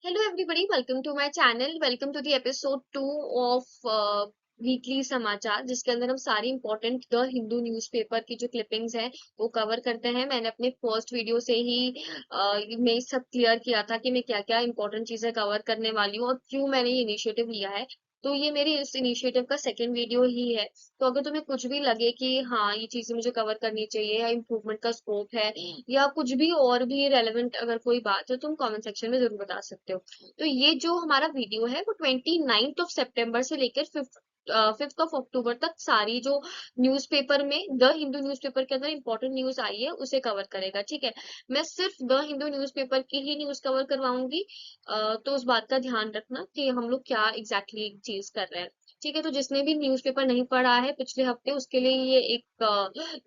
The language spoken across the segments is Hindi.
Hello everybody, welcome to my channel. Welcome to the episode 2 of weekly समाचार, जिसके अंदर हम सारी इंपॉर्टेंट द हिंदू न्यूज़पेपर की जो क्लिपिंग्स हैं वो कवर करते हैं। मैंने अपने फर्स्ट वीडियो से ही में सब क्लियर किया था कि मैं क्या क्या इंपॉर्टेंट चीजें कवर करने वाली हूँ और क्यों मैंने ये इनिशिएटिव लिया है। तो ये मेरी इस इनिशिएटिव का सेकंड वीडियो ही है। तो अगर तुम्हें कुछ भी लगे कि हाँ ये चीजें मुझे कवर करनी चाहिए या इम्प्रूवमेंट का स्कोप है या कुछ भी और भी रेलेवेंट अगर कोई बात है, तुम कमेंट सेक्शन में जरूर बता सकते हो। तो ये जो हमारा वीडियो है वो 29 ऑफ सितंबर से लेकर 5 ऑफ अक्टूबर तक सारी जो न्यूज़पेपर में द हिंदू न्यूज़पेपर के अंदर इंपॉर्टेंट न्यूज आई है उसे कवर करेगा। ठीक है, मैं सिर्फ द हिंदू न्यूज़पेपर की ही न्यूज कवर करवाऊंगी। तो उस बात का ध्यान रखना कि हम लोग क्या एग्जैक्टली चीज कर रहे हैं। ठीक है, तो जिसने भी न्यूज़पेपर नहीं पढ़ा है पिछले हफ्ते, उसके लिए ये एक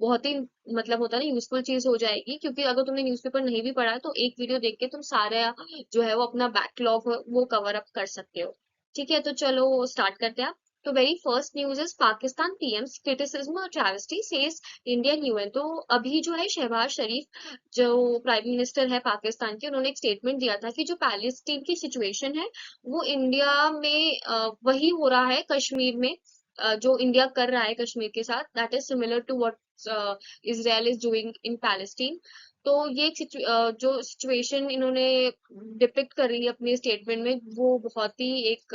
बहुत ही मतलब होता है ना यूजफुल चीज हो जाएगी, क्योंकि अगर तुमने न्यूज़पेपर नहीं भी पढ़ा है तो एक वीडियो देख के तुम सारे जो है वो अपना बैकलॉग वो कवर अप कर सकते हो। ठीक है, तो चलो स्टार्ट करते हैं। तो very first news is Pakistan PM's criticism और ट्रैवेस्टी सेज इंडियन यूएन। तो अभी जो है शहबाज शरीफ जो प्राइम मिनिस्टर है पाकिस्तान के, उन्होंने एक स्टेटमेंट दिया था कि जो पैलेस्टीन की सिचुएशन है वो इंडिया में वही हो रहा है कश्मीर में, जो इंडिया कर रहा है कश्मीर के साथ, that is similar to what Israel is doing in Palestine. तो ये एक जो सिचुएशन इन्होंने डिपिक्ट कर रही है अपने स्टेटमेंट में, वो बहुत ही एक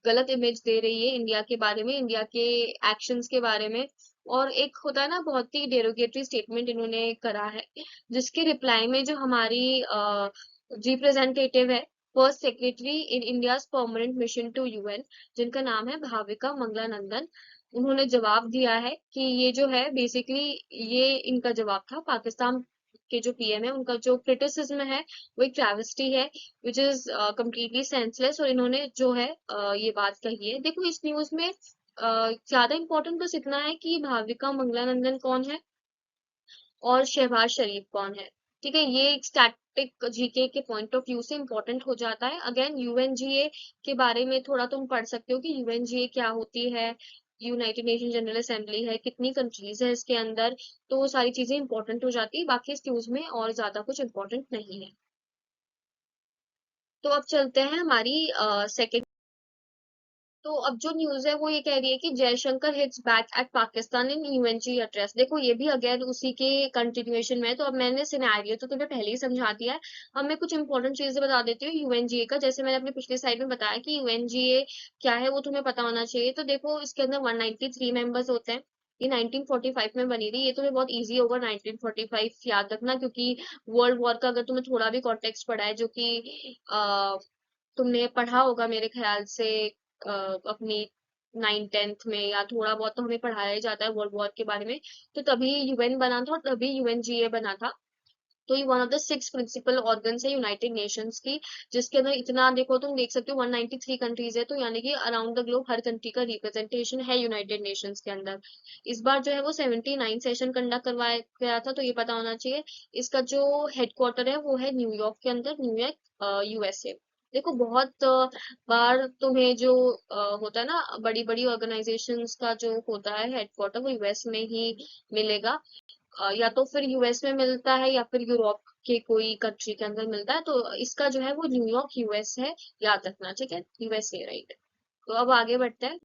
गलत इमेज दे रही है इंडिया के बारे में, इंडिया के एक्शंस के बारे में। और एक होता है ना, बहुत ही डेरोगेटरी स्टेटमेंट इन्होंने करा है, जिसके रिप्लाई में जो हमारी रिप्रेजेंटेटिव है, first secretary in India's permanent mission to UN, जिनका नाम है भाविका मंगलानंदन, उन्होंने जवाब दिया है कि ये जो है बेसिकली, ये इनका जवाब था पाकिस्तान के जो पीएम है उनका जो क्रिटिसिज्म है वो एक ट्रैवेस्टी है, विच इज कम्प्लीटली सेंसलेस। और इन्होंने जो है ये बात कही है। देखो इस न्यूज में ज्यादा इंपॉर्टेंट बस इतना है कि भाविका मंगलानंदन कौन है और शहबाज शरीफ कौन है। ठीक है, ये एक स्टैटिक जीके के पॉइंट ऑफ व्यू से इंपॉर्टेंट हो जाता है। अगेन यूएनजीए के बारे में थोड़ा तुम पढ़ सकते हो कि यूएनजीए क्या होती है, यूनाइटेड नेशन जनरल असेंबली है, कितनी कंट्रीज है इसके अंदर। तो वो सारी चीजें इंपॉर्टेंट हो जाती है, बाकी इस न्यूज में और ज्यादा कुछ इंपॉर्टेंट नहीं है। तो अब चलते हैं हमारी सेकेंड। तो अब जो न्यूज है वो ये कह रही है कि Jaishankar hits back at Pakistan in यूएनजी address. देखो ये भी अगेन उसी के कंटिन्यूएशन में है। तो अब मैंने सिनेरियो तो तुम्हें पहले ही समझा दिया है। अब मैं कुछ इंपॉर्टेंट चीजें बता देती हूँ यूएनजीए का। जैसे मैंने अपनी पिछली स्लाइड में बताया कि यूएनजीए क्या है वो तुम्हें पता होना चाहिए। तो देखो इसके अंदर 193 मेंबर्स होते हैं। ये 1945 में बनी थी। ये तुम्हें बहुत इजी होगा 1945 याद रखना, क्योंकि वर्ल्ड वॉर का अगर तुम्हें थोड़ा भी कॉन्टेक्स्ट पढ़ा है, जो कि तुमने पढ़ा होगा मेरे ख्याल से अपनी 9th 10th में, या थोड़ा बहुत तो हमें पढ़ाया ही जाता है वर्ल्ड वॉर के बारे में। तो तभी यूएन बना था और तभी यूएनजीए बना था। तो ये one of the 6 principal organs है यूनाइटेड नेशंस की, जिसके अंदर इतना देखो, तुम देख सकते हो 193 कंट्रीज है। तो यानी कि around the globe her country का रिप्रेजेंटेशन है यूनाइटेड नेशंस के अंदर। इस बार जो है वो 79 सेशन कंडक्ट करवाया गया था, तो ये पता होना चाहिए। इसका जो हेडक्वार्टर है वो है न्यूयॉर्क के अंदर, न्यूयॉर्क यूएसए। देखो बहुत बार तुम्हें जो होता है ना, बड़ी बड़ी ऑर्गेनाइजेशंस का जो होता है हेडक्वार्टर, वो यूएस में ही मिलेगा। या तो फिर यूएस में मिलता है या फिर यूरोप के कोई कंट्री के अंदर मिलता है। तो इसका जो है वो न्यूयॉर्क यूएस है, याद रखना। ठीक है, यूएसए, राइट। तो अब आगे बढ़ते हैं।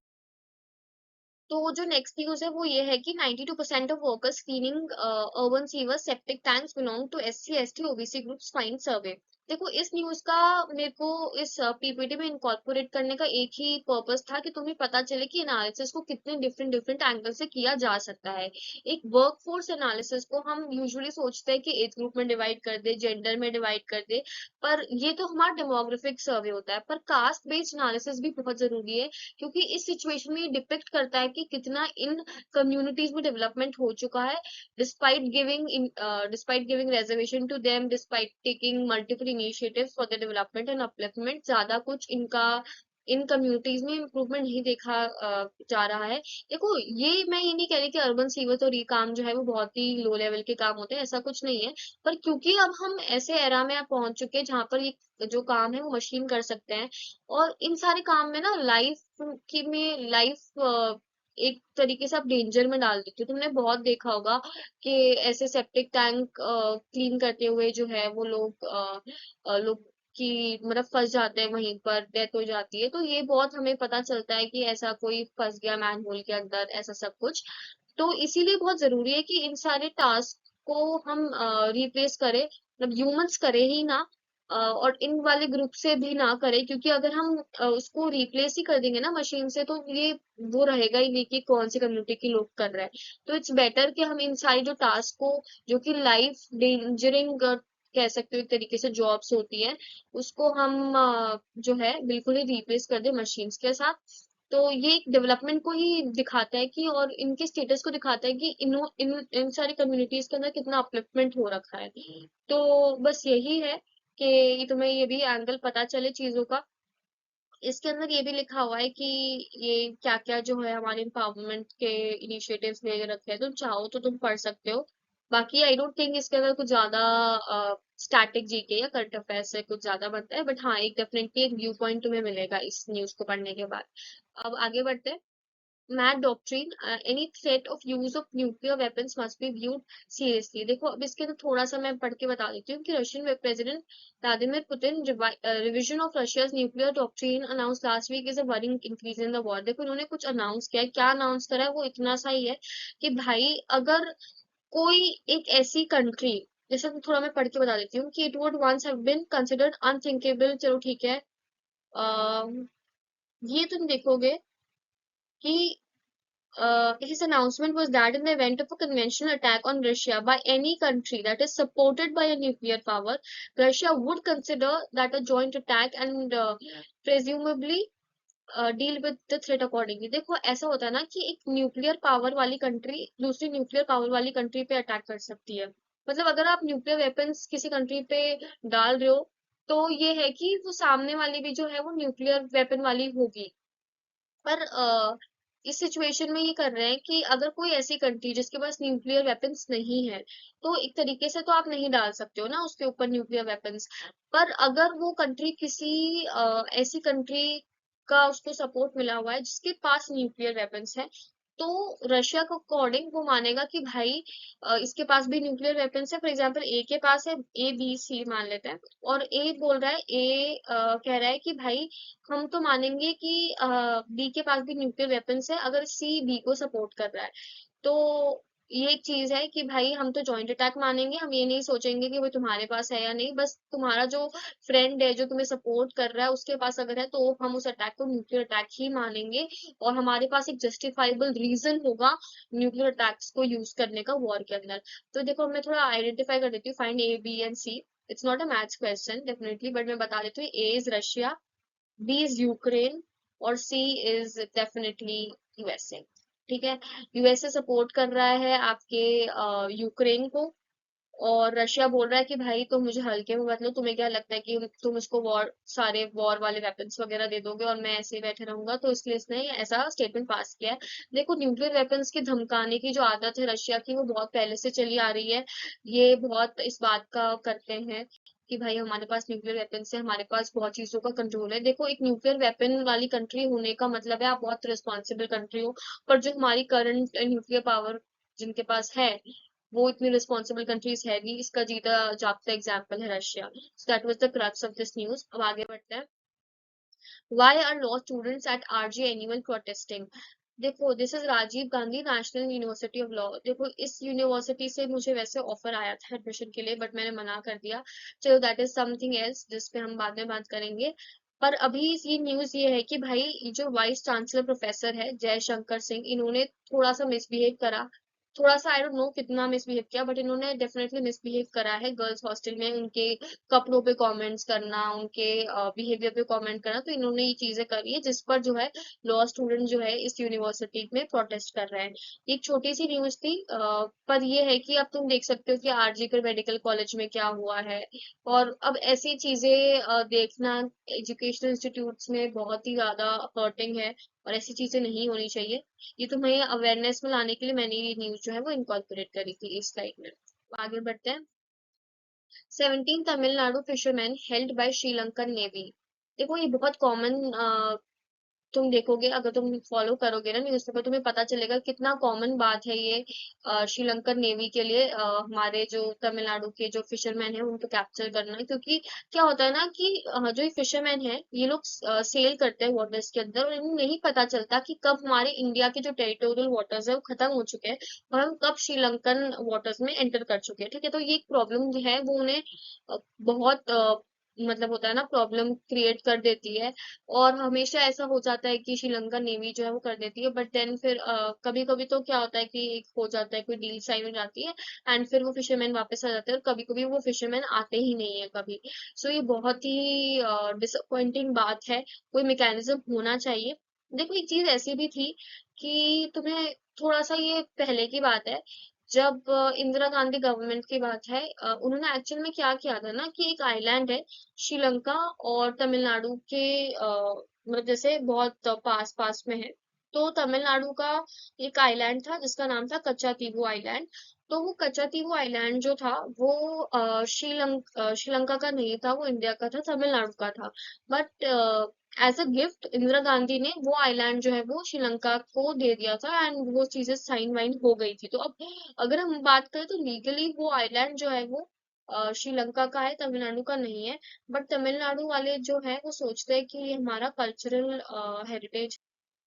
तो जो नेक्स्ट न्यूज है वो ये है कि 92% of workers cleaning urban sewer septic tanks belong to SC ST OBC groups, find survey. देखो इस न्यूज का मेरे को इस पीपीटी में इनकॉर्पोरेट करने का एक ही पर्पस था कि तुम्हें पता चले कि एनालिसिस को कितने डिफरेंट डिफरेंट एंगल से किया जा सकता है। एक वर्कफोर्स एनालिसिस को हम यूजुअली सोचते हैं कि एज ग्रुप में डिवाइड कर दे, जेंडर में डिवाइड कर दे, पर ये तो हमारा डेमोग्राफिक सर्वे होता है। पर कास्ट बेस्ड एनालिसिस भी बहुत जरूरी है, क्योंकि इस सिचुएशन में डिपिक्ट करता है कि कितना इन कम्युनिटीज में डेवलपमेंट हो चुका है, despite giving reservation to them, despite taking multiple initiatives for the development and upliftment. ज्यादा कुछ इनका इन कम्युनिटीज में इम्प्रूवमेंट नहीं देखा जा रहा है। देखो मैं ये नहीं कह रही कि अर्बन सीवर और ये काम जो है वो बहुत ही लो लेवल के काम होते हैं, ऐसा कुछ नहीं है। पर क्योंकि अब हम ऐसे एरा में अब पहुंच चुके हैं जहाँ पर ये जो काम है वो मशीन कर सकते हैं, और इन सारे काम में ना लाइफ की में लाइफ एक तरीके से आप डेंजर में डाल देते हो। तुमने बहुत देखा होगा कि ऐसे सेप्टिक टैंक क्लीन करते हुए जो है वो लोग कि मतलब फंस जाते हैं, वहीं पर डेथ हो जाती है। तो ये बहुत हमें पता चलता है कि ऐसा कोई फंस गया मैन होल के अंदर, ऐसा सब कुछ। तो इसीलिए बहुत जरूरी है कि इन सारे टास्क को हम रिप्लेस करें, मतलब ह्यूमंस करें ही ना, और इन वाले ग्रुप से भी ना करें, क्योंकि अगर हम उसको रिप्लेस ही कर देंगे ना मशीन से, तो ये वो रहेगा ही नहीं कि कौन सी कम्युनिटी के लोग कर रहे हैं। तो इट्स बेटर कि हम इन सारी जो टास्क को, जो कि लाइफ डेंजरिंग कह सकते हो एक तरीके से जॉब्स होती है, उसको हम जो है बिल्कुल ही रिप्लेस कर दे मशीन्स के साथ। तो ये एक डेवलपमेंट को ही दिखाता है कि, और इनके स्टेटस को दिखाता है कि इन सारी कम्युनिटीज के अंदर कितना अपलिफ्टमेंट हो रखा है। तो बस यही है कि तुम्हें ये भी एंगल पता चले चीजों का। इसके अंदर ये भी लिखा हुआ है कि ये क्या क्या जो है हमारे एम्पावरमेंट के इनिशिएटिव्स ले रखे हैं, तुम चाहो तो तुम पढ़ सकते हो। बाकी आई डोंट थिंक इसके अंदर कुछ ज्यादा स्टैटिक जीके या करंट अफेयर से कुछ ज्यादा बनता है, बट हाँ एक डेफिनेटली एक व्यू पॉइंट तुम्हें मिलेगा इस न्यूज को पढ़ने के बाद। अब आगे बढ़ते हैं। Mad doctrine, any threat of use of nuclear weapons must be viewed seriously. देखो अब इसके तो थोड़ा सा मैं पढ़ के बता देती हूँ कि Russian president Vladimir Putin revision of Russia's nuclear doctrine announce last week is a worrying increase in the war. देखो उन्होंने कुछ अनाउंस किया है, क्या अनाउंस करा है वो इतना सा ही है कि भाई अगर कोई एक ऐसी कंट्री, जैसे तो थोड़ा मैं पढ़ के बता देती हूँ कि it would once have been considered unthinkable, चलो ठीक है, ये तुम देखोगे कि his announcement was that in the event of a conventional attack on Russia by any country that is supported by a nuclear power, Russia would consider that a joint attack and presumably deal with the threat accordingly। देखो ऐसा होता है ना कि एक न्यूक्लियर पावर वाली कंट्री दूसरी न्यूक्लियर पावर वाली कंट्री पे अटैक कर सकती है। मतलब अगर आप न्यूक्लियर वेपन्स किसी कंट्री पे डाल रहे हो, तो ये है कि वो सामने वाली भी जो है वो न्यूक्लियर वेपन वाली होगी। पर इस सिचुएशन में ये कर रहे हैं कि अगर कोई ऐसी कंट्री जिसके पास न्यूक्लियर वेपन्स नहीं है, तो एक तरीके से तो आप नहीं डाल सकते हो ना उसके ऊपर न्यूक्लियर वेपन्स। पर अगर वो कंट्री किसी ऐसी कंट्री का उसको सपोर्ट मिला हुआ है जिसके पास न्यूक्लियर वेपन्स है, तो रशिया को अकॉर्डिंग वो मानेगा कि भाई इसके पास भी न्यूक्लियर वेपन्स है। फॉर एग्जांपल ए के पास है, ए बी सी मान लेते हैं, और ए बोल रहा है, ए कह रहा है कि भाई हम तो मानेंगे कि बी के पास भी न्यूक्लियर वेपन्स है अगर सी बी को सपोर्ट कर रहा है। तो ये एक चीज है कि भाई हम तो जॉइंट अटैक मानेंगे, हम ये नहीं सोचेंगे कि वो तुम्हारे पास है या नहीं, बस तुम्हारा जो फ्रेंड है जो तुम्हें सपोर्ट कर रहा है उसके पास अगर है तो हम उस अटैक को न्यूक्लियर अटैक ही मानेंगे, और हमारे पास एक जस्टिफाइबल रीजन होगा न्यूक्लियर अटैक्स को यूज करने का वॉर के अंदर। तो देखो मैं थोड़ा आइडेंटिफाई कर देती हूँ, find A B and C. It's not a maths question definitely, but मैं बता देती हूँ, A is Russia, B is Ukraine, और सी इज डेफिनेटली यूएसए। ठीक है, यूएसए सपोर्ट कर रहा है आपके यूक्रेन को, और रशिया बोल रहा है कि भाई तुम मुझे हल्के में मत लो, तुम्हें क्या लगता है कि तुम इसको वॉर सारे वॉर वाले वेपन्स वगैरह दे दोगे और मैं ऐसे ही बैठे रहूंगा, तो इसलिए इसने ऐसा स्टेटमेंट पास किया है। देखो न्यूक्लियर वेपन्स की धमकाने की जो आदत है रशिया की वो बहुत पहले से चली आ रही है। ये बहुत इस बात का करते हैं कि भाई हमारे पास न्यूक्लियर वेपन्स है, हमारे पास बहुत चीजों का कंट्रोल है। देखो एक न्यूक्लियर वेपन वाली कंट्री होने का मतलब है आप बहुत रिस्पॉन्सिबल कंट्री हो, पर जो हमारी करंट न्यूक्लियर पावर जिनके पास है वो इतनी रिस्पॉन्सिबल कंट्रीज है नहीं। इसका जीता जागता एग्जाम्पल है Russia. So that was the crux of this news. अब आगे बढ़ते हैं। Why are law students at RGNUL protesting. देखो this is Rajiv Gandhi National University of Law. देखो इस यूनिवर्सिटी से मुझे वैसे ऑफर आया था एडमिशन के लिए, बट मैंने मना कर दिया। चलो दैट इज समथिंग एल्स जिस पे हम बाद में बात करेंगे। पर अभी ये न्यूज ये है कि भाई ये जो वाइस चांसलर प्रोफेसर है जयशंकर सिंह, इन्होंने थोड़ा सा मिसबिहेव करा। थोड़ा सा आई डोंट नो कितना मिसबिहेव किया, बट इन्होंने डेफिनेटली मिसबिहेव करा है गर्ल्स हॉस्टल में। उनके कपड़ों पे कमेंट्स करना, उनके बिहेवियर पे कमेंट करना, तो इन्होंने ये चीजें करी है जिस पर जो है लॉ स्टूडेंट जो है इस यूनिवर्सिटी में प्रोटेस्ट कर रहे हैं। ये एक छोटी सी न्यूज थी, पर ये है कि अब तुम देख सकते हो कि आरजी कर मेडिकल कॉलेज में क्या हुआ है। और अब ऐसी चीजें देखना एजुकेशनल इंस्टीट्यूट्स में बहुत ही ज्यादा हर्टिंग है, और ऐसी चीजें नहीं होनी चाहिए। ये तुम्हें अवेयरनेस में लाने के लिए मैंने ये न्यूज जो है वो इनकॉर्पोरेट करी थी इस स्लाइड में। आगे बढ़ते हैं। 17 Tamil Nadu fisherman held by Sri Lankan navy. देखो ये बहुत कॉमन तुम देखोगे, अगर तुम फॉलो करोगे ना न्यूज़पेपर, तुम्हें पता चलेगा कितना कॉमन बात है ये श्रीलंकन नेवी के लिए, हमारे जो तमिलनाडु के जो फिशरमैन है उनको कैप्चर करना है। क्योंकि क्या होता है ना कि जो ये फिशरमैन है ये लोग सेल करते हैं वाटर्स के अंदर, और इन्हें नहीं पता चलता कि कब हमारे इंडिया के जो टेरिटोरियल वाटर्स है वो खत्म हो चुके हैं और हम कब श्रीलंकन वाटर्स में एंटर कर चुके हैं। ठीक है, तो ये एक प्रॉब्लम जो है वो उन्हें बहुत मतलब होता है ना, प्रॉब्लम क्रिएट कर देती है। और हमेशा ऐसा हो जाता है कि श्रीलंका नेवी जो है वो कर देती है, बट देन फिर कभी कभी तो क्या होता है कि एक हो जाता है, कोई डील साइन हो जाती है एंड फिर वो फिशरमैन वापस आ जाते हैं, और कभी कभी वो फिशरमैन आते ही नहीं है कभी। सो ये बहुत ही डिसअपॉइंटिंग बात है। कोई मैकेनिज्म होना चाहिए। देखो एक चीज ऐसी भी थी कि तुम्हें थोड़ा सा, ये पहले की बात है, जब इंदिरा गांधी गवर्नमेंट की बात है, उन्होंने एक्चुअल में क्या किया था ना कि एक आइलैंड है श्रीलंका और तमिलनाडु के मतलब जैसे बहुत पास पास में है। तो तमिलनाडु का एक आइलैंड था जिसका नाम था कच्चातीवू आइलैंड। तो वो कच्चातीवू आइलैंड जो था वो श्रीलंका का नहीं था, वो इंडिया का था, तमिलनाडु का था। But as a gift Indira Gandhi ने वो आइलैंड जो है वो श्रीलंका को दे दिया था, एंड वो चीजें साइन वाइन हो गई थी। तो अब अगर हम बात करें तो लीगली वो आइलैंड जो है वो श्रीलंका का है, तमिलनाडु का नहीं है। बट तमिलनाडु वाले जो है वो सोचते हैं कि ये हमारा कल्चरल हेरिटेज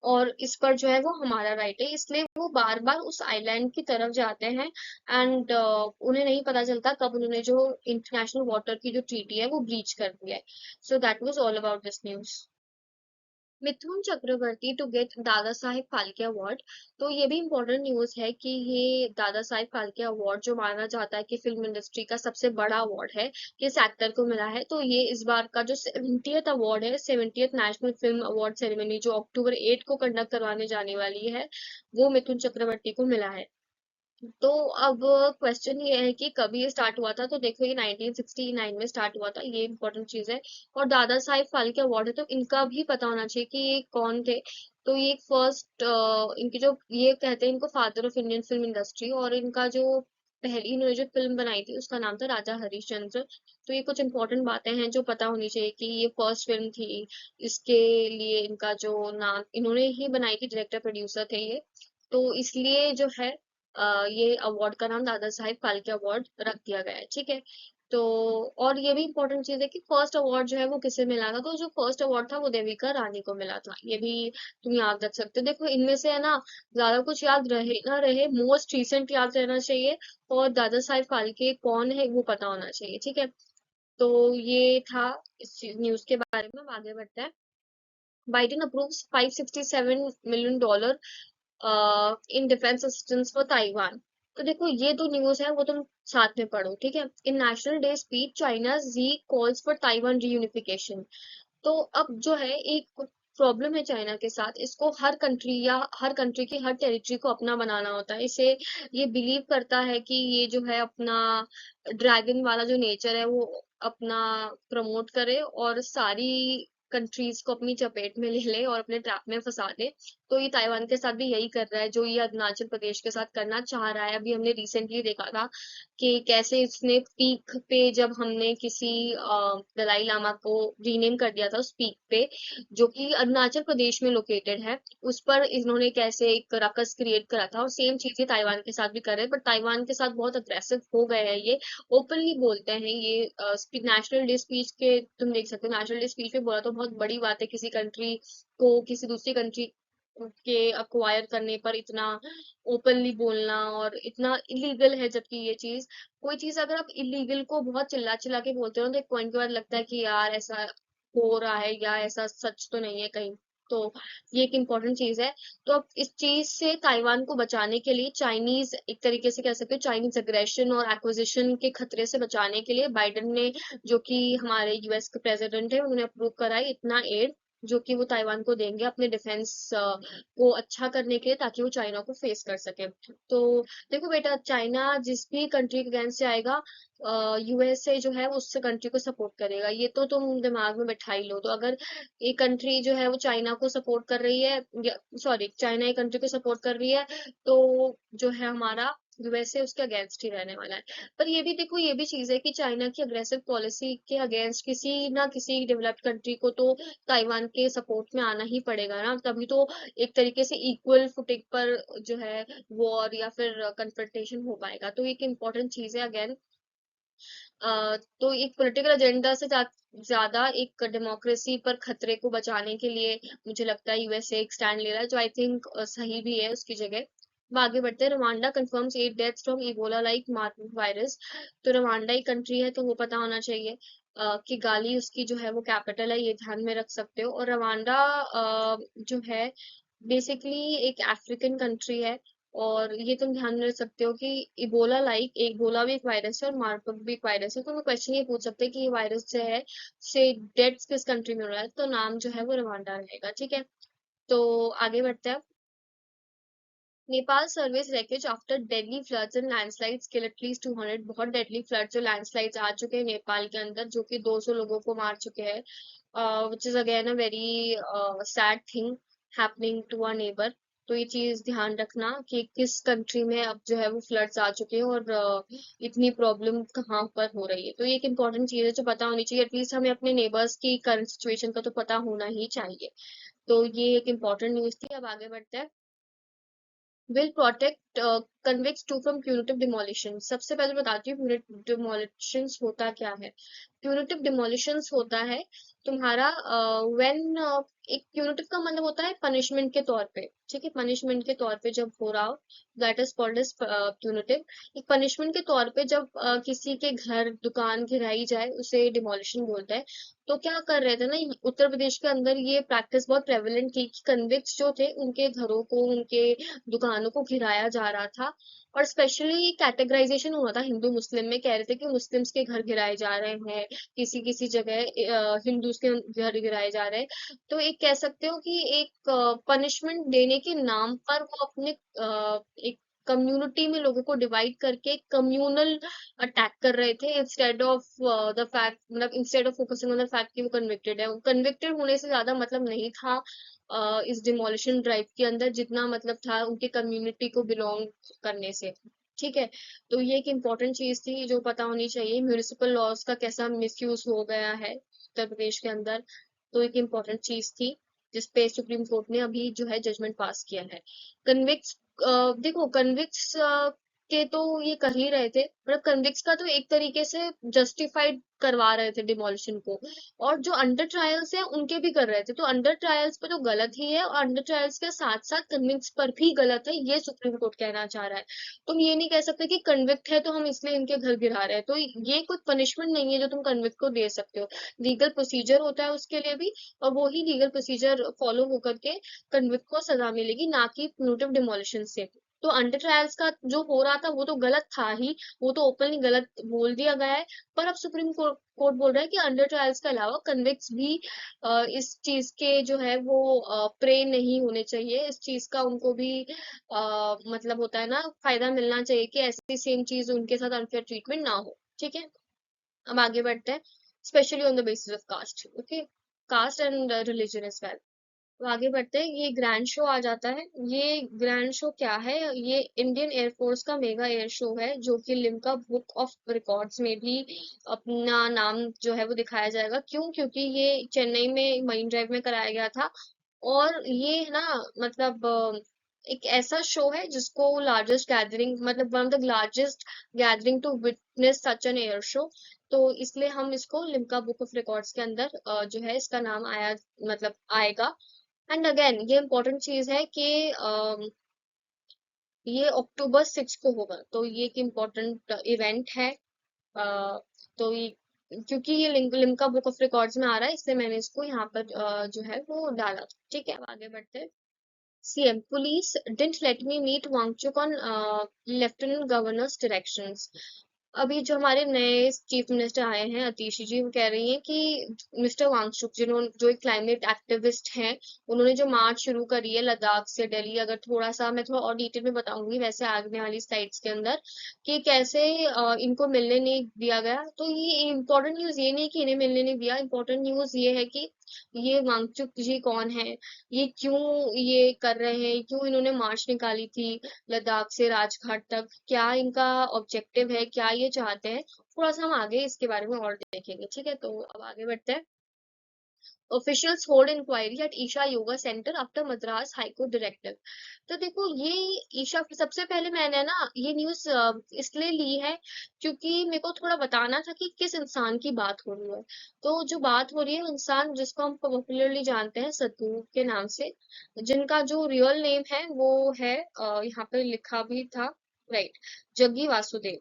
और इस पर जो है वो हमारा राइट है, इसलिए वो बार बार उस आइलैंड की तरफ जाते हैं। एंड उन्हें नहीं पता चलता कब उन्होंने जो इंटरनेशनल वाटर की जो ट्रीटी है वो ब्रीच कर दिया है। So that was all about this news. Mithun Chakraborty to get Dada Saheb Phalke award. तो ये भी इम्पोर्टेंट न्यूज है कि ये दादा साहेब फाल्के अवार्ड जो माना जाता है कि फिल्म इंडस्ट्री का सबसे बड़ा अवार्ड है, किस एक्टर को मिला है। तो ये इस बार का जो 70th अवार्ड है, 70th national film award ceremony जो अक्टूबर 8 को कंडक्ट करवाने जाने वाली है, वो मिथुन चक्रवर्ती को मिला है। तो अब क्वेश्चन ये है कि कब ये स्टार्ट हुआ था। तो देखो ये 1969 में स्टार्ट हुआ था, ये इम्पोर्टेंट चीज है। और दादा साहिब फाल्के अवार्ड है तो इनका भी पता होना चाहिए कि ये कौन थे। तो ये फर्स्ट इनकी जो, ये कहते हैं इनको father of Indian film industry, और इनका जो पहली इन्होंने जो फिल्म बनाई थी उसका नाम था राजा हरिश्चंद्र। तो ये कुछ इंपॉर्टेंट बातें हैं जो पता होनी चाहिए कि ये फर्स्ट फिल्म थी। इसके लिए इनका जो नाम इन्होंने ही बनाई थी, डायरेक्टर प्रोड्यूसर थे ये। तो इसलिए जो है ये अवार्ड का नाम दादा साहेब फाल्के अवार्ड रख दिया गया है। ठीक है, तो और ये भी इम्पोर्टेंट चीज है कि फर्स्ट अवार्ड जो है वो किसे मिला था। तो जो फर्स्ट अवार्ड था वो देविका रानी को मिला था, ये भी तुम याद रख सकते हो। देखो इनमें से है ना, ज्यादा कुछ याद रहे ना रहे, मोस्ट रिसेंट याद रहना चाहिए, और दादा साहेब फाल्के कौन है वो पता होना चाहिए। ठीक है, तो ये था इस न्यूज के बारे में। अब आगे बढ़ते हैं। Biden approves $567 million in defence assistance for Taiwan. तो देखो ये दो न्यूज है वो तुम साथ में पढ़ो। ठीक है, in National Day speech China Xi calls for Taiwan reunification. तो अब जो है एक प्रॉब्लम है चाइना के साथ, इसको हर कंट्री या हर कंट्री की हर टेरिटरी को अपना बनाना होता है। इसे ये बिलीव करता है कि ये जो है अपना ड्रैगन वाला जो नेचर है वो अपना प्रमोट करे और सारी कंट्रीज को अपनी चपेट में ले ले और अपने ट्रैप में फंसा दे। तो ये ताइवान के साथ भी यही कर रहा है जो ये अरुणाचल प्रदेश के साथ करना चाह रहा है। अभी हमने रिसेंटली देखा था कि कैसे इसने पीक पे, जब हमने किसी दलाई लामा को रीनेम कर दिया था उस पीक पे जो कि अरुणाचल प्रदेश में लोकेटेड है, उस पर इन्होंने कैसे एक रकस क्रिएट करा था। और सेम चीज ये ताइवान के साथ भी कर रहे हैं, बट ताइवान के साथ बहुत अग्रेसिव हो गए हैं ये, ओपनली बोलते हैं ये। नेशनल डे स्पीच के तुम देख सकते हो, नेशनल डे स्पीच में बोला तो बहुत बड़ी बात है किसी कंट्री को किसी दूसरी कंट्री के अक्वायर करने पर इतना ओपनली बोलना, और इतना इलीगल है जबकि ये चीज, कोई चीज अगर आप इलीगल को बहुत चिल्ला चिल्ला के बोलते हो ना, तो एक पॉइंट के बाद लगता है कि यार ऐसा हो रहा है या ऐसा सच तो नहीं है कहीं। तो ये एक इम्पोर्टेंट चीज है। तो अब इस चीज से ताइवान को बचाने के लिए, चाइनीज एक तरीके से कह सकते हो चाइनीज अग्रेशन और एक्विजिशन के खतरे से बचाने के लिए, बाइडेन ने, जो कि हमारे यूएस के प्रेसिडेंट है, उन्होंने अप्रूव कराई इतना एड जो कि वो ताइवान को देंगे अपने डिफेंस को अच्छा करने के लिए, ताकि वो चाइना को फेस कर सके। तो देखो बेटा, चाइना जिस भी कंट्री के अगेंस्ट आएगा, यूएसए जो है वो उस कंट्री को सपोर्ट करेगा, ये तो तुम दिमाग में बैठा ही लो। तो अगर एक कंट्री जो है वो चाइना को सपोर्ट कर रही है, सॉरी चाइना एक कंट्री को सपोर्ट कर रही है, तो जो है हमारा यूएसए उसके अगेंस्ट ही रहने वाला है। पर ये भी देखो, ये भी चीज है कि चाइना की अग्रेसिव पॉलिसी के अगेंस्ट किसी ना किसी डेवलप्ड कंट्री को तो ताइवान के सपोर्ट में आना ही पड़ेगा ना, तभी तो एक तरीके से इक्वल फुटिंग पर जो है वॉर या फिर कन्फ्रंटेशन हो पाएगा। तो एक इम्पोर्टेंट चीज है अगेन। तो एक पॉलिटिकल एजेंडा से ज्यादा एक डेमोक्रेसी पर खतरे को बचाने के लिए मुझे लगता है यूएसए एक स्टैंड ले रहा है, जो आई थिंक सही भी है उसकी जगह। अब आगे बढ़ते हैं। Rwanda confirms 8 deaths from Ebola like Marburg virus. तो रवांडा ही कंट्री है तो वो पता होना चाहिए। कि गाली उसकी जो है वो कैपिटल है, ये ध्यान में रख सकते हो। और रवांडा जो है बेसिकली एक अफ्रीकन कंट्री है। और ये तुम ध्यान में रख सकते हो कि इबोला लाइक, इबोला भी एक वायरस है और मार्बर्ग भी एक वायरस है। तो मैं क्वेश्चन ये पूछ सकते हैं कि ये वायरस जो है से डेथ्स किस कंट्री में हो रहा है, तो नाम जो है वो रवांडा रहेगा। ठीक है, तो आगे बढ़ते हैं। Nepal surveys wreckage after deadly floods and landslides kill at least 200। बहुत deadly floods और landslides आ चुके हैं नेपाल के अंदर, जो कि 200 लोगों को मार चुके हैं। which is again a very sad thing happening to our neighbor। तो ये चीज ध्यान रखना कि किस कंट्री में अब जो है वो फ्लड्स आ चुके हैं और इतनी प्रॉब्लम कहाँ पर हो रही है। तो ये एक इम्पोर्टेंट चीज है जो पता होनी चाहिए, एटलीस्ट हमें अपने नेबर्स की करंट सिचुएशन का तो पता होना ही चाहिए। तो ये एक इम्पोर्टेंट न्यूज थी। अब आगे बढ़ते हैं। will protect convicts too from punitive demolition। सबसे पहले बताती हूँ punitive demolitions होता क्या है। punitive demolitions होता है तुम्हारा when एक punitive का मतलब होता है पनिशमेंट के तौर पे। ठीक है, पनिशमेंट के तौर पे जब हो रहा हो, that is called as punitive। एक पनिशमेंट के तौर पे जब किसी के घर दुकान गिराई जाए उसे डिमोलिशन बोलते हैं। तो क्या कर रहे थे ना, उत्तर प्रदेश के अंदर ये प्रैक्टिस बहुत प्रेवलेंट थी कि कन्विक्ट्स जो थे उनके घरों को, उनके दुकानों को गिराया जा रहा था। और स्पेशली कैटेगराइजेशन हुआ था हिंदू मुस्लिम में, कह रहे थे कि मुस्लिम्स के घर गिराए जा रहे हैं, किसी किसी जगह हिंदूज के घर गिराए जा रहे हैं। तो एक कह सकते हो कि एक पनिशमेंट देने के नाम पर वो अपने एक कम्युनिटी में लोगों को डिवाइड करके कम्युनल अटैक कर रहे थे, इंस्टेड ऑफ द फैक्ट, मतलब instead of focusing on the fact कि वो कन्विक्टेड है। कन्विक्टेड होने से ज्यादा मतलब नहीं था इस डिमोलिशन ड्राइव के अंदर, जितना मतलब था उनके कम्युनिटी को बिलोंग करने से। ठीक है, तो ये एक इम्पोर्टेंट चीज थी जो पता होनी चाहिए। म्यूनिसिपल लॉज का कैसा मिसयूज हो गया है उत्तर प्रदेश के अंदर, तो एक इम्पोर्टेंट चीज थी जिसपे सुप्रीम कोर्ट ने अभी जो है जजमेंट पास किया है। कन्विक्स, देखो कन्विक्स के तो ये कर ही रहे थे, मतलब कन्विक्स का तो एक तरीके से जस्टिफाइड करवा रहे थे डिमोलिशन को। और जो अंडर ट्रायल्स है उनके भी कर रहे थे, तो अंडर ट्रायल्स पे तो गलत ही है और अंडर ट्रायल्स के साथ साथ कन्विक्स पर भी गलत है, ये सुप्रीम कोर्ट कहना चाह रहा है। तुम ये नहीं कह सकते कि कन्विक्ट है तो हम इसलिए इनके घर गिरा रहे हैं, तो ये कोई पनिशमेंट नहीं है जो तुम कन्विक्ट को दे सकते हो। लीगल प्रोसीजर होता है उसके लिए भी, और वो ही लीगल प्रोसीजर फॉलो होकर के कन्विक्ट को सजा मिलेगी, ना कि प्यूनिटिव डिमोलिशन से। तो अंडर ट्रायल्स का जो हो रहा था वो तो गलत था ही, वो तो ओपनली गलत बोल दिया गया है। पर अब सुप्रीम कोर्ट बोल रहा है कि अंडर ट्रायल्स के अलावा कन्विक्ट्स भी इस चीज के जो है वो प्रे नहीं होने चाहिए, इस चीज का उनको भी मतलब होता है ना फायदा मिलना चाहिए कि ऐसी सेम चीज उनके साथ अनफेयर ट्रीटमेंट ना हो। ठीक है, अब आगे बढ़ते हैं। Specially on the basis of caste, okay, caste and religion as well. तो आगे बढ़ते हैं। ये ग्रैंड शो आ जाता है। ये ग्रैंड शो क्या है, ये इंडियन एयरफोर्स का मेगा एयर शो है, जो कि लिम्का बुक ऑफ रिकॉर्ड्स में भी अपना नाम जो है वो दिखाया जाएगा। क्यों? क्योंकि ये चेन्नई में मरीन ड्राइव में कराया गया था। और ये ना मतलब एक ऐसा शो है जिसको लार्जेस्ट गैदरिंग, मतलब one of the largest gathering to witness such an air show. तो इसलिए हम इसको लिम्का बुक ऑफ रिकॉर्ड्स के अंदर जो है इसका नाम आया, मतलब आएगा। एंड अगेन ये इम्पोर्टेंट चीज है कि ये अक्टूबर 6 को होगा, तो ये एक इम्पोर्टेंट इवेंट है। तो ये क्योंकि ये लिम्का बुक ऑफ रिकॉर्ड्स में आ रहा है, इसलिए मैंने इसको यहाँ पर जो है वो डाला। ठीक है, अब आगे बढ़ते हैं। CM police didn't let me meet Wangchuk on lieutenant governor's directions। अभी जो हमारे नए चीफ मिनिस्टर आए हैं अतीशी जी, वो कह रही हैं कि मिस्टर वांगचुक जिन्होंने जो एक क्लाइमेट एक्टिविस्ट हैं, उन्होंने जो मार्च शुरू करी है लद्दाख से दिल्ली, अगर थोड़ा सा मैं थोड़ा और डिटेल में बताऊंगी वैसे आगने वाली स्लाइड्स के अंदर, कि कैसे इनको मिलने नहीं दिया गया। तो ये इम्पोर्टेंट न्यूज ये नहीं कि इन्हें मिलने नहीं दिया, इम्पोर्टेंट न्यूज ये है कि ये वांगचुक जी कौन है, ये क्यों ये कर रहे हैं, क्यों इन्होंने मार्च निकाली थी लद्दाख से राजघाट तक, क्या इनका ऑब्जेक्टिव है, क्या ये चाहते हैं। थोड़ा सा हम आगे इसके बारे में और देखेंगे, ठीक है। तो अब आगे बढ़ते हैं। Officials hold inquiry at Isha yoga centre after Madras high court directive. तो देखो ये ईशा, सबसे पहले मैंने ना ये न्यूज इसलिए ली है क्योंकि मेरे को थोड़ा बताना था कि किस इंसान की बात हो रही है। तो जो बात हो रही है, इंसान जिसको हम पॉपुलरली जानते हैं सद्गुरु के नाम से, जिनका जो रियल नेम है वो है यहाँ पे लिखा भी था, राइट, जग्गी वासुदेव।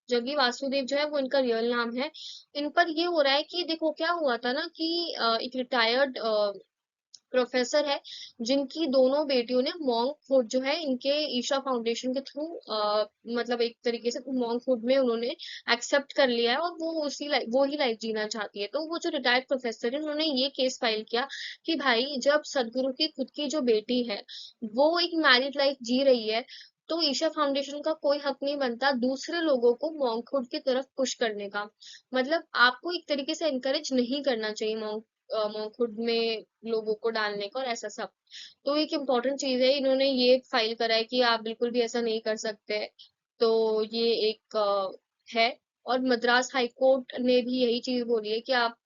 जग्गी वासुदेव जो है वो इनका रियल नाम है। इन पर ये हो रहा है कि देखो क्या हुआ था ना कि एक रिटायर्ड प्रोफेसर है, जिनकी दोनों बेटियों ने मॉन्क फूड जो है इनके ईशा फाउंडेशन के थ्रू मतलब एक तरीके से मॉन्क फूड में उन्होंने एक्सेप्ट कर लिया है, और वो उसी लाइफ वो ही लाइफ जीना चाहती है। तो वो जो रिटायर्ड प्रोफेसर है, उन्होंने ये केस फाइल किया कि भाई जब सदगुरु की खुद की जो बेटी है वो एक मैरिड लाइफ जी रही है, तो ईशा फाउंडेशन का कोई हक नहीं बनता दूसरे लोगों को मॉन्क फूड की तरफ पुश करने का। मतलब आपको एक तरीके से एनकरेज नहीं करना चाहिए मॉन्क फूड में लोगों को डालने का और ऐसा सब। तो एक इम्पोर्टेंट चीज है, इन्होंने ये फाइल करा है कि आप बिल्कुल भी ऐसा नहीं कर सकते। तो ये एक है। और मद्रास हाई कोर्ट ने भी यही चीज बोली है कि आप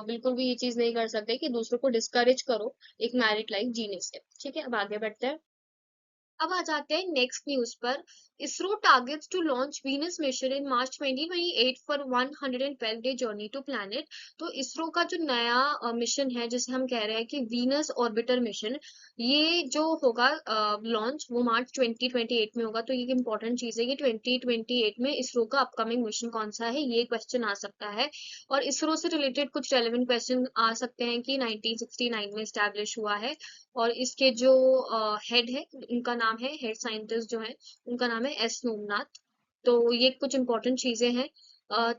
बिल्कुल भी ये चीज नहीं कर सकते कि दूसरों को डिस्करेज करो एक मैरिड लाइफ जीने से। ठीक है, अब आगे बढ़ते हैं। अब आ जाते हैं नेक्स्ट न्यूज पर। ISRO targets to launch Venus mission in March 2028 for 112 day journey to planet. तो इसरो का जो नया मिशन है, जिसे हम कह रहे हैं कि वीनस ऑर्बिटर मिशन, ये जो होगा लॉन्च, वो मार्च 2028 में होगा। तो ये इंपॉर्टेंट चीज है कि 2028 में इसरो का अपकमिंग मिशन कौन सा है, ये क्वेश्चन आ सकता है। और इसरो से रिलेटेड कुछ रेलेवेंट क्वेश्चन आ सकते हैं कि 1969 में स्टैब्लिश हुआ है, और इसके जो हेड है, उनका नाम है, हेड साइंटिस्ट जो है उनका नाम है एस सोमनाथ। तो ये कुछ इंपॉर्टेंट चीजें हैं।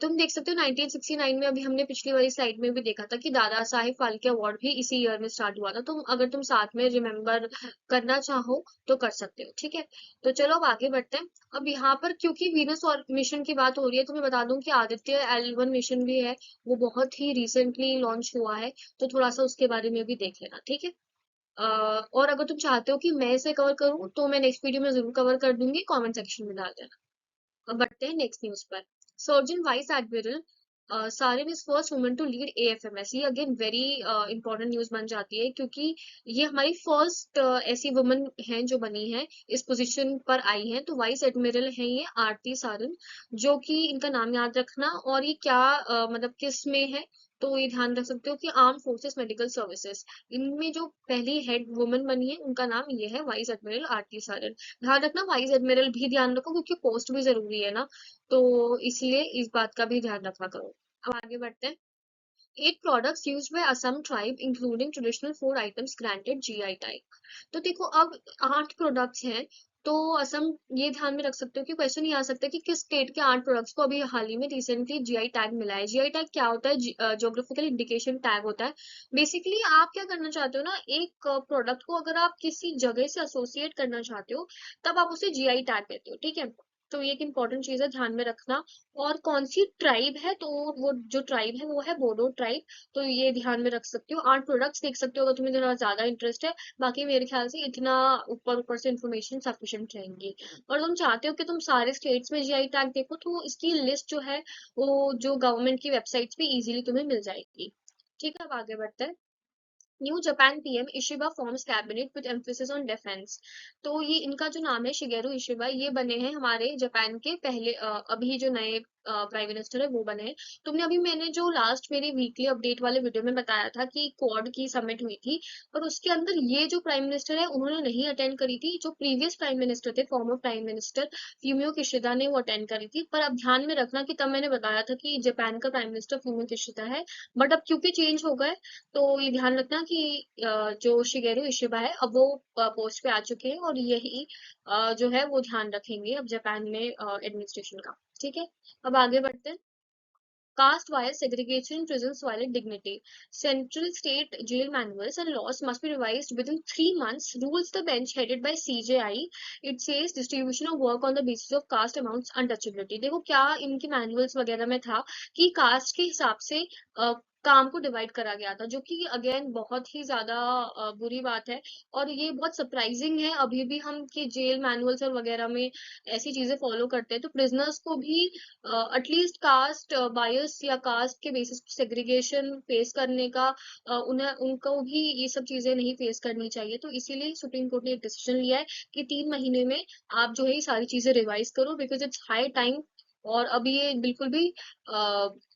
तुम देख सकते हो 1969 में, अभी हमने पिछली वाली स्लाइड में भी देखा था कि दादा साहेब फाल्के अवार्ड भी इसी ईयर में स्टार्ट हुआ था। तुम अगर तुम साथ में रिमेम्बर करना चाहो तो कर सकते हो, ठीक है। तो चलो अब आगे बढ़ते हैं। अब यहाँ पर क्योंकि वीनस और मिशन की बात हो रही है, तो मैं बता दूं कि आदित्य L1 मिशन भी है, वो बहुत ही रिसेंटली लॉन्च हुआ है। तो थोड़ा सा उसके बारे में भी देख लेना, ठीक है। और अगर तुम चाहते हो कि मैं इसे कवर करूँ तो मैं नेक्स्ट वीडियो में जरूर कवर कर दूंगी, कमेंट सेक्शन में डाल देना। अब बढ़ते हैं नेक्स्ट न्यूज पर। Surgeon vice admiral Sarin is first woman to lead AFMS। ये अगेन वेरी इंपॉर्टेंट न्यूज बन जाती है, क्योंकि ये हमारी फर्स्ट ऐसी वुमन हैं जो बनी है, इस पोजीशन पर आई हैं। तो वाइस एडमिरल हैं ये आरती सारन, जो कि इनका नाम याद रखना, और ये क्या मतलब किस में है, तो ये ध्यान रख सकते हो कि आर्म फोर्सेस मेडिकल सर्विसेज, इनमें जो पहली हेड वुमन बनी है उनका नाम ये है वाइस एडमिरल आरती सारन। ध्यान रखना वाइस एडमिरल भी ध्यान रखो, क्योंकि पोस्ट भी जरूरी है ना, तो इसलिए इस बात का भी ध्यान रखा करो। अब आगे बढ़ते हैं। 8 products used by Assam tribe including traditional food items granted GI tag। तो देखो अब 8 प्रोडक्ट्स हैं। तो असम, ये ध्यान में रख सकते हो कि क्वेश्चन ये आ सकता है कि किस स्टेट के 8 प्रोडक्ट्स को अभी हाल ही में रिसेंटली GI टैग मिला है। GI टैग क्या होता है? ज्योग्राफिकल इंडिकेशन टैग होता है। बेसिकली आप क्या करना चाहते हो ना, एक प्रोडक्ट को अगर आप किसी जगह से एसोसिएट करना चाहते हो, तब आप उसे GI टैग देते हो, ठीक है। तो ये एक इंपॉर्टेंट चीज है, ध्यान में रखना। और कौन सी ट्राइब है, तो वो जो ट्राइब है वो है बोडो ट्राइब। तो ये ध्यान में रख सकते हो। 8 प्रोडक्ट्स देख सकते हो अगर तुम्हें थोड़ा ज्यादा इंटरेस्ट है। बाकी मेरे ख्याल से इतना ऊपर ऊपर से इन्फॉर्मेशन सफिशिएंट रहेंगी। और तुम चाहते हो कि तुम सारे स्टेट्स में GI टैग देखो, तो इसकी लिस्ट जो है वो जो गवर्नमेंट की वेबसाइट्स पे इजीली तुम्हें मिल जाएगी। ठीक है, अब आगे बढ़ते हैं। New Japan PM Ishiba forms cabinet with emphasis on defence. तो ये इनका जो नाम है शिगेरू इशिबा, ये बने हैं हमारे जापान के पहले अभी जो नए प्राइम मिनिस्टर है वो बने हैं। तुमने अभी, मैंने जो लास्ट मेरी वीकली अपडेट वाले वीडियो में बताया था कि क्वाड की समिट हुई थी, पर उसके अंदर ये जो प्राइम मिनिस्टर है उन्होंने नहीं अटेंड करी थी। जो प्रीवियस प्राइम मिनिस्टर थे, former prime minister Fumio Kishida ने वो अटेंड करी थी। पर अब ध्यान में रखना कि तब मैंने बताया था कि जापान का प्राइम मिनिस्टर फ्यूमियो किशिदा है, बट अब क्योंकि चेंज हो गए, तो ये ध्यान रखना कि जो शिगेरू इशिबा है अब वो पोस्ट पे आ चुके हैं, और यही जो है वो ध्यान रखेंगे अब जापान में एडमिनिस्ट्रेशन का। ठीक है, अब आगे बढ़ते हैं। Caste bias, segregation in prisons violate dignity. Central state jail manuals and laws must be revised within 3 months, rules the bench headed by CJI. It says distribution of work on the basis of caste amounts untouchability. देखो क्या इनके मैनुअल्स वगैरह में था कि कास्ट के हिसाब से काम को डिवाइड करा गया था, जो कि अगेन बहुत ही ज्यादा बुरी बात है। और ये बहुत सरप्राइजिंग है, अभी भी हम के जेल मैनुअल्स और वगैरह में ऐसी चीजें फॉलो करते हैं, तो प्रिजनर्स को भी एटलीस्ट कास्ट बायस या कास्ट के बेसिस पे सेग्रीगेशन फेस करने का उन्हें उनको भी ये सब चीजें नहीं फेस करनी चाहिए। तो इसीलिए सुप्रीम कोर्ट ने एक डिसीजन लिया है कि 3 महीने में आप जो है ये सारी चीजें रिवाइज करो, बिकॉज इट्स हाई टाइम। और अभी ये बिल्कुल भी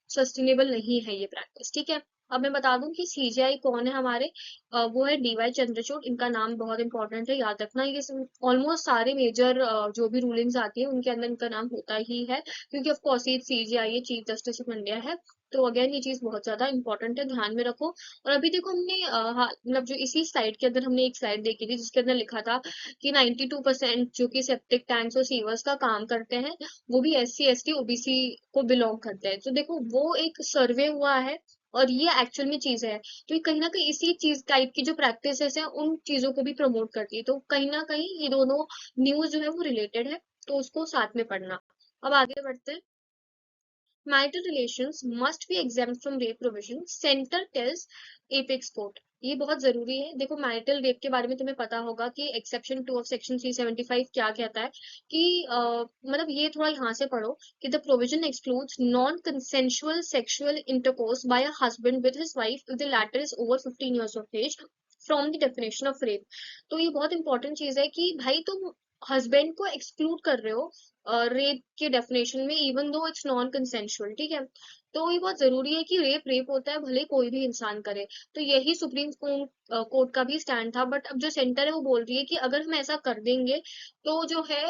सस्टेनेबल नहीं है ये प्रैक्टिस, ठीक है। अब मैं बता दूं कि सीजीआई कौन है हमारे, वो है डीवाई चंद्रचूड़। इनका नाम बहुत इंपॉर्टेंट है, याद रखना। ये ऑलमोस्ट सारे मेजर जो भी रूलिंग्स आती है उनके अंदर इनका नाम होता ही है, क्योंकि ऑफ कोर्स ये सीजीआई है, चीफ जस्टिस ऑफ इंडिया है। तो अगेन ये चीज बहुत ज्यादा इंपॉर्टेंट है, ध्यान में रखो। और अभी देखो हमने मतलब जो इसी स्लाइड के अंदर हमने एक स्लाइड देखी थी जिसके अंदर लिखा था कि 92% जो कि सेप्टिक टैंक्स और सीवर्स का काम करते हैं वो भी एससी एसटी ओबीसी को बिलोंग करते हैं। तो देखो वो एक सर्वे हुआ है और ये एक्चुअल में चीज है। तो ये कहीं ना कहीं इसी चीज टाइप की जो प्रैक्टिसेस है उन चीजों को भी प्रमोट करती है। तो कहीं ना कहीं ये दोनों न्यूज जो है वो रिलेटेड है, तो उसको साथ में पढ़ना। अब आगे बढ़ते हैं। Marital relations must be exempt from rape provision. Center tells Apex Court. ये बहुत जरूरी है। देखो मैरिटल रेप के बारे में तुम्हें पता होगा कि एक्सेप्शन 2 ऑफ सेक्शन 375 क्या कहता है कि मतलब ये थोड़ा यहाँ से पढ़ो कि the provision excludes non consensual sexual intercourse by a husband with his wife if the latter is over 15 years of age from the definition of rape. तो ये बहुत इंपॉर्टेंट चीज है कि भाई तुम हस्बैंड को एक्सक्लूड कर रहे हो रेप के डेफिनेशन में, even though it's non consensual, ठीक है। तो ये बहुत जरूरी है कि रेप रेप होता है, भले कोई भी इंसान करे। तो यही सुप्रीम कोर्ट का भी स्टैंड था। बट अब जो सेंटर है वो बोल रही है कि अगर हम ऐसा कर देंगे तो जो है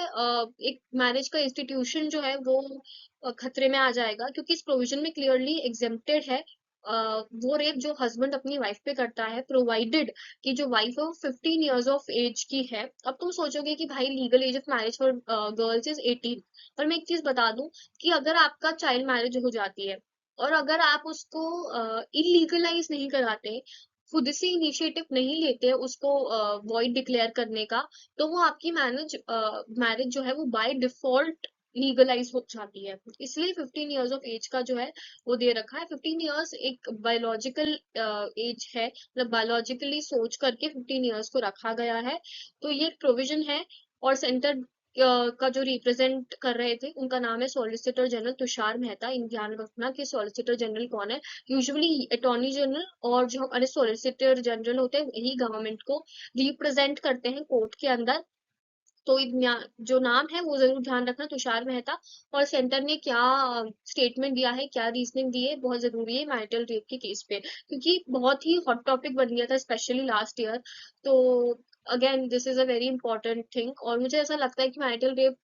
एक मैरिज का इंस्टीट्यूशन जो है वो खतरे में आ जाएगा, क्योंकि इस प्रोविजन में क्लियरली एग्जेम्प्टेड है वो रेप जो हस्बैंड अपनी वाइफ पे करता है, प्रोवाइडेड कि जो वाइफ है वो 15 years ऑफ एज की है। अब तुम सोचोगे कि भाई legal age of marriage for girls is 18, पर मैं एक चीज बता दूं कि अगर आपका चाइल्ड मैरिज हो जाती है और अगर आप उसको इलीगलाइज नहीं कराते, खुद से इनिशिएटिव नहीं लेते उसको वॉइड डिक्लेयर करने का, तो वो आपकी मैरिज मैरिज जो है वो बाय डिफॉल्ट लीगलाइज हो जाती है। इसलिए 15 years ऑफ एज का जो है वो दे रखा है। 15 years एक बायोलॉजिकल एज है, मतलब बायोलॉजिकली सोच करके 15 years को रखा गया है। तो ये प्रोविजन है। और सेंटर का जो रिप्रेजेंट कर रहे थे उनका नाम है सॉलिसिटर जनरल तुषार मेहता। इन ध्यान रखना कि सॉलिसिटर जनरल कौन है। यूजुअली अटॉर्नी जनरल और जो हमारे सॉलिसिटर जनरल होते हैं वही गवर्नमेंट को रिप्रेजेंट करते हैं कोर्ट के अंदर। तो जो नाम है वो जरूर ध्यान रखना, तुषार मेहता। और सेंटर ने क्या स्टेटमेंट दिया है, क्या रीजनिंग दी है, बहुत जरूरी है मैरिटल रेप के केस पे, क्योंकि बहुत ही हॉट टॉपिक बन गया था स्पेशली लास्ट ईयर। तो again this is a very important thing, और मुझे ऐसा लगता है कि मैरिटल रेप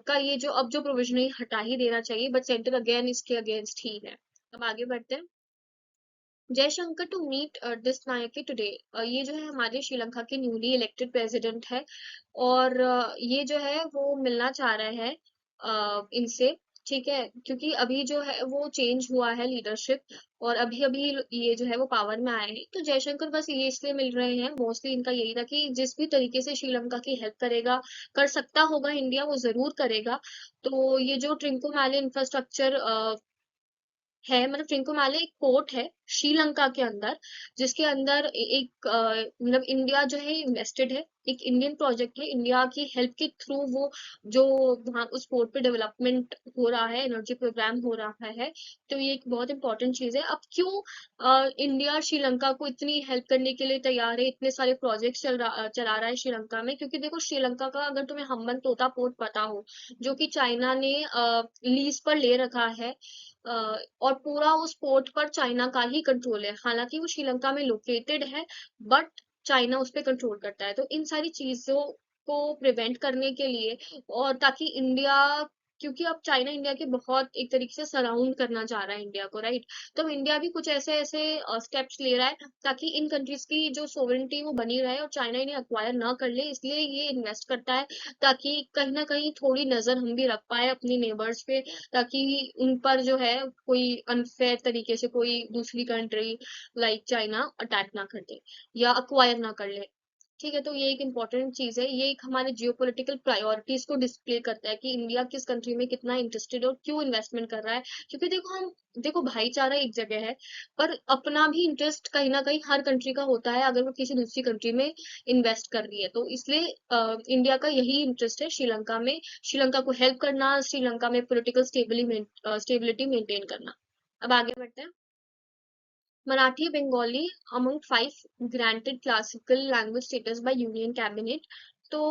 का ये जो अब जो प्रोविजन है ये हटा ही देना चाहिए, बट सेंटर अगेन इसके अगेंस्ट ही है। अब आगे बढ़ते हैं। Jaishankar to meet Dissanayake today. ये जो है हमारे श्रीलंका के न्यूली इलेक्टेड प्रेसिडेंट है, और ये जो है वो मिलना चाह रहे हैं इनसे, ठीक है। क्योंकि अभी जो है वो चेंज हुआ है लीडरशिप, और अभी अभी ये जो है वो पावर में आए हैं। तो जयशंकर बस ये इसलिए मिल रहे हैं, मोस्टली इनका यही था कि जिस भी तरीके से श्रीलंका की हेल्प करेगा, कर सकता होगा इंडिया, वो जरूर करेगा। तो ये जो ट्रिंकोमाले इंफ्रास्ट्रक्चर है, मतलब ट्रिंकोमाले एक पोर्ट है श्रीलंका के अंदर, जिसके अंदर एक मतलब इंडिया जो है इन्वेस्टेड है, एक इंडियन प्रोजेक्ट है, इंडिया की हेल्प के थ्रू वो जो वहाँ उस पोर्ट पे डेवलपमेंट हो रहा है, एनर्जी प्रोग्राम हो रहा है। तो ये एक बहुत इंपॉर्टेंट चीज है। अब क्यों इंडिया श्रीलंका को इतनी हेल्प करने के लिए तैयार है, इतने सारे प्रोजेक्ट चला रहा है श्रीलंका में, क्योंकि देखो श्रीलंका का अगर तुम्हें हम्बन तोता पोर्ट पता हो, जो कि चाइना ने लीज पर ले रखा है, और पूरा उस पोर्ट पर चाइना का ही कंट्रोल है, हालांकि वो श्रीलंका में लोकेटेड है, बट चाइना उस पर कंट्रोल करता है। तो इन सारी चीजों को प्रिवेंट करने के लिए, और ताकि इंडिया क्योंकि अब चाइना इंडिया के बहुत एक तरीके से सराउंड करना चाह रहा है इंडिया को, राइट। तो इंडिया भी कुछ ऐसे ऐसे स्टेप्स ले रहा है ताकि इन कंट्रीज की जो सोवरेनिटी वो बनी रहे और चाइना इन्हें अक्वायर ना कर ले, इसलिए ये इन्वेस्ट करता है ताकि कहीं ना कहीं थोड़ी नजर हम भी रख पाए अपनी नेबर्स पे, ताकि उन पर जो है कोई अनफेयर तरीके से कोई दूसरी कंट्री लाइक चाइना अटैक ना कर दे या अक्वायर ना कर ले। ठीक है, तो ये एक इम्पोर्टेंट चीज है, ये एक हमारे जियोपॉलिटिकल प्रायोरिटीज को डिस्प्ले करता है कि इंडिया किस कंट्री में कितना इंटरेस्टेड और क्यों इन्वेस्टमेंट कर रहा है। क्योंकि देखो भाईचारा एक जगह है, पर अपना भी इंटरेस्ट कहीं ना कहीं हर कंट्री का होता है अगर वो किसी दूसरी कंट्री में इन्वेस्ट कर रही है। तो इसलिए इंडिया का यही इंटरेस्ट है श्रीलंका में, श्रीलंका को हेल्प करना, श्रीलंका में पोलिटिकल स्टेबिलिटी मेंटेन करना। अब आगे बढ़ते हैं। Marathi Bengali among 5 granted classical language status by Union Cabinet। तो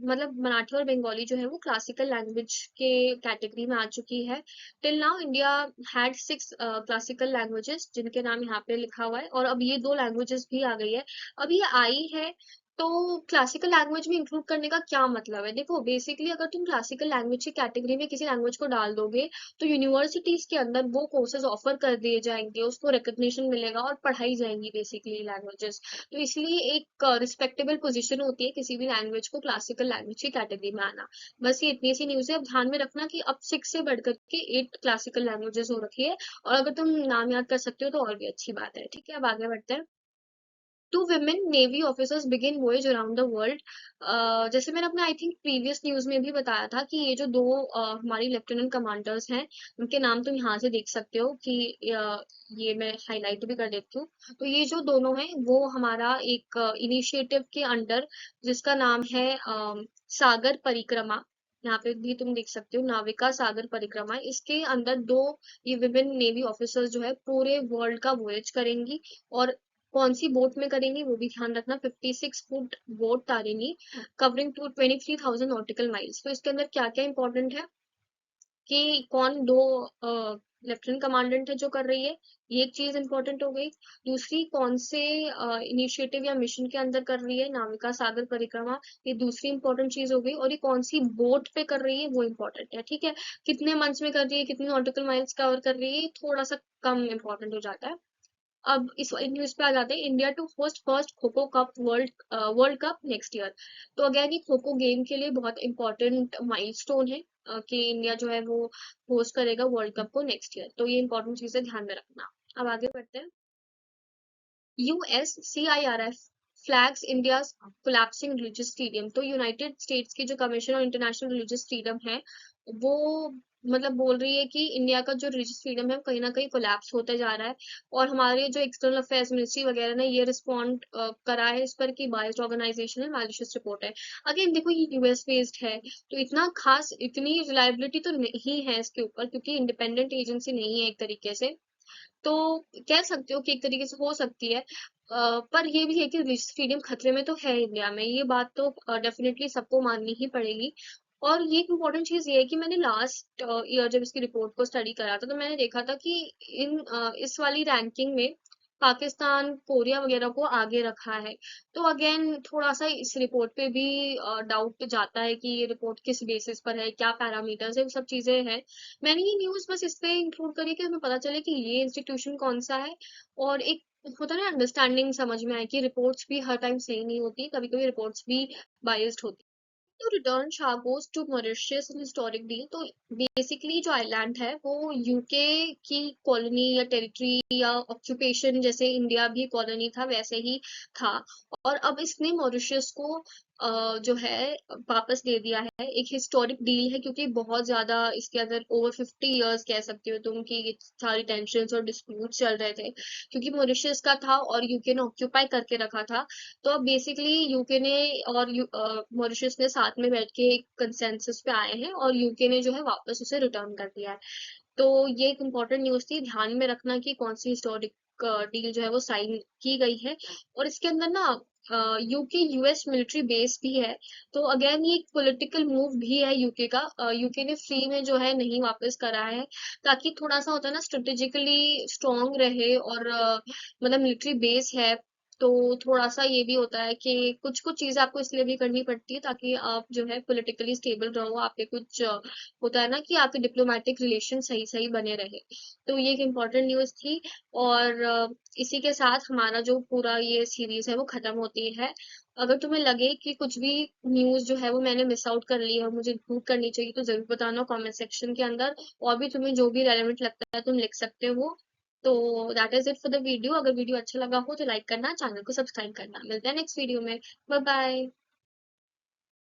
मतलब मराठी और बंगाली जो है वो क्लासिकल लैंग्वेज के कैटेगरी में आ चुकी है। Till now India had 6 classical languages जिनके नाम यहाँ पे लिखा हुआ है, और अब ये 2 लैंग्वेजेस भी आ गई है। अब ये आई है तो क्लासिकल लैंग्वेज में इंक्लूड करने का क्या मतलब है? देखो बेसिकली अगर तुम क्लासिकल लैंग्वेज की कैटेगरी में किसी लैंग्वेज को डाल दोगे तो यूनिवर्सिटीज के अंदर वो कोर्सेज ऑफर कर दिए जाएंगे, उसको रिकग्निशन मिलेगा और पढ़ाई जाएंगी बेसिकली लैंग्वेजेस। तो इसलिए एक रिस्पेक्टेबल पोजीशन होती है किसी भी लैंग्वेज को क्लासिकल लैंग्वेज की कैटेगरी में आना। बस ये इतनी सी न्यूज है। अब ध्यान में रखना कि अब 6 से बढ़कर के 8 क्लासिकल लैंग्वेजेस हो रखी है, और अगर तुम नाम याद कर सकते हो तो और भी अच्छी बात है। ठीक है, अब आगे बढ़ते हैं। 2 women navy officers begin voyage around the world. जैसे मैंने अपने आई थिंक प्रीवियस न्यूज में भी बताया था कि ये जो 2 हमारी लेफ्टिनेंट कमांडर्स हैं, उनके नाम तुम यहाँ से देख सकते हो कि ये मैं हाईलाइट भी कर देती हूँ। तो ये जो दोनों हैं वो हमारा एक इनिशिएटिव के अंडर जिसका नाम है सागर परिक्रमा, यहाँ पे भी तुम देख सकते हो नाविका सागर परिक्रमा, इसके अंदर 2 ये विमेन नेवी ऑफिसर्स जो है पूरे वर्ल्ड का वॉयज करेंगी। और कौन सी बोट में करेंगी वो भी ध्यान रखना, 56 foot boat Tarangini covering to 23,000 nautical miles. तो इसके अंदर क्या क्या इंपॉर्टेंट है कि कौन 2 लेफ्टिनेंट कमांडेंट है जो कर रही है, ये एक चीज इंपॉर्टेंट हो गई। दूसरी कौन से इनिशिएटिव या मिशन के अंदर कर रही है नाविका सागर परिक्रमा, ये दूसरी इंपॉर्टेंट चीज हो गई। और ये कौन सी बोट पे कर रही है वो इंपॉर्टेंट है। ठीक है, कितने मंथ्स में कर रही है, कितनी नॉटिकल माइल्स कवर कर रही है, थोड़ा सा कम इंपॉर्टेंट हो जाता है। अब इस वाली न्यूज पे आ जाते हैं। India to host first kho kho cup world cup next year. तो अगेन ये खो खो गेम के लिए बहुत इंपॉर्टेंट माइलस्टोन है कि इंडिया जो है वो होस्ट करेगा वर्ल्ड कप को नेक्स्ट ईयर। तो ये इंपॉर्टेंट चीज है, ध्यान में रखना। अब आगे बढ़ते हैं। USCIRF flags India collapsing religious freedom. तो यूनाइटेड स्टेट्स की जो commission on international religious freedom है वो मतलब बोल रही है कि इंडिया का जो रिलीजियस फ्रीडम है वो कहीं ना कहीं कोलैप्स होता जा रहा है। और हमारे जो एक्सटर्नल अफेयर्स मिनिस्ट्री वगैरह ने ये रिस्पॉन्ड करा है इस पर कि बायस्ड ऑर्गेनाइजेशन है, मैलिशियस रिपोर्ट है। अगेन देखो ये यूएस बेस्ड है तो इतना खास इतनी रिलायबिलिटी तो नहीं है इसके ऊपर, क्योंकि इंडिपेंडेंट एजेंसी नहीं है एक तरीके से। तो कह सकते हो कि एक तरीके से हो सकती है। पर ये भी है कि रिलीजियस फ्रीडम खतरे में तो है इंडिया में, ये बात तो डेफिनेटली सबको माननी ही पड़ेगी। और ये एक इम्पोर्टेंट चीज ये है कि मैंने लास्ट ईयर जब इसकी रिपोर्ट को स्टडी करा था तो मैंने देखा था कि इस वाली रैंकिंग में पाकिस्तान कोरिया वगैरह को आगे रखा है। तो अगेन थोड़ा सा इस रिपोर्ट पे भी डाउट जाता है कि ये रिपोर्ट किस बेसिस पर है, क्या पैरामीटर्स है, वो सब चीजें हैं। मैंने ये न्यूज बस इसलिए इंक्लूड करी कि हमें पता चले कि ये इंस्टीट्यूशन कौन सा है, और एक होता है ना अंडरस्टैंडिंग समझ में आए कि रिपोर्ट्स भी हर टाइम सही नहीं होती, कभी कभी रिपोर्ट्स भी बायस्ड होती। तो return Chagos to Mauritius in historic deal. तो बेसिकली जो आइलैंड है वो यूके की कॉलोनी या टेरिटरी या ऑक्यूपेशन, जैसे इंडिया भी कॉलोनी था वैसे ही था। और अब इसने मॉरिशस को जो है वापस दे दिया है। एक हिस्टोरिक डील है क्योंकि बहुत ज्यादा इसके अंदर ओवर 50 इयर्स कह सकते हो तुम कि ये सारी टेंशन और डिस्प्यूट चल रहे थे, क्योंकि मॉरिशस का था और यूके ने ऑक्यूपाई करके रखा था। तो अब बेसिकली यूके ने और मॉरिशस ने साथ में बैठ के एक कंसेंसस पे आए हैं और यूके ने जो है वापस उसे रिटर्न कर दिया है। तो ये एक इम्पोर्टेंट न्यूज थी, ध्यान में रखना कि कौन सी हिस्टोरिक डील जो है वो साइन की गई है। और इसके अंदर ना यूके यूएस मिलिट्री बेस भी है। तो अगेन ये एक पॉलिटिकल मूव भी है यूके का। यूके ने फ्री में जो है नहीं वापस करा है, ताकि थोड़ा सा होता है ना स्ट्रेटेजिकली स्ट्रांग रहे। और मतलब मिलिट्री बेस है तो थोड़ा सा ये भी होता है कि कुछ कुछ चीजें आपको इसलिए भी करनी पड़ती है ताकि आप जो है पॉलिटिकली स्टेबल रहो, आपके कुछ होता है ना कि आपके डिप्लोमेटिक रिलेशन सही सही बने रहे। तो ये एक इम्पोर्टेंट न्यूज थी। और इसी के साथ हमारा जो पूरा ये सीरीज है वो खत्म होती है। अगर तुम्हें लगे कि कुछ भी न्यूज जो है वो मैंने मिस आउट कर ली है और मुझे इंक्लूड करनी चाहिए तो जरूर बताना कमेंट सेक्शन के अंदर। और भी तुम्हें जो भी रेलेवेंट लगता है तुम लिख सकते हो। तो that is it for the video. अगर वीडियो अच्छा लगा हो तो लाइक करना, चैनल को सब्सक्राइब करना। मिलते हैं नेक्स्ट वीडियो में। Bye bye.